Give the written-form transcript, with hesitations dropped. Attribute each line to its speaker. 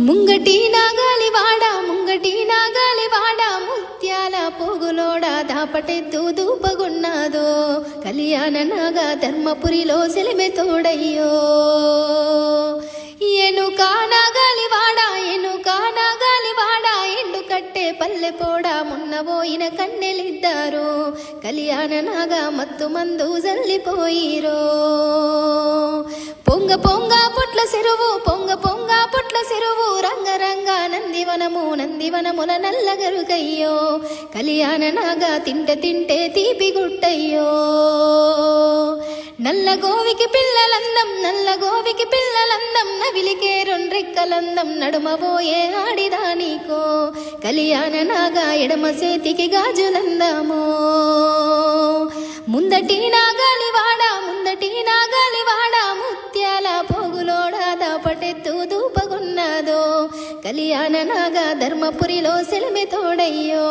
Speaker 1: ముంగటి నాగాలివాడ ముంగటి నాగాలివాడ ముత్యాల పోగులోడ దాపటెత్తు దూపగున్నాదో కళ్యాణ నాగా ధర్మపురిలో సెలిమె తోడయ్యో ఎనుక నాగాలివాడ ఎండు కట్టే పల్లె పోడ మున్నబోయిన కన్నెలిద్దారు కళ్యాణ నాగా మత్తు మందు జల్లిపోయిరో పొంగ పొంగ పొట్ల చెరువు రంగరంగ నందివనముల నల్లగరుకయ్యో కళ్యాణ నాగా తింటే తీపి గుట్టయ్యో నల్లగోవికి పిల్లలందం నవిలికే రొండ్రెక్కలందం నడుమబోయే ఆడిదానికో కళ్యాణ నాగా ఎడమ చేతికి గాజులందమో ముందటి నాగాలివాడ ముత్యాల పోగులోడ దాపటెత్తు దూపగున్నదో కళ్యాణ నాగా ధర్మపురిలో సెలిమె తోడయ్యో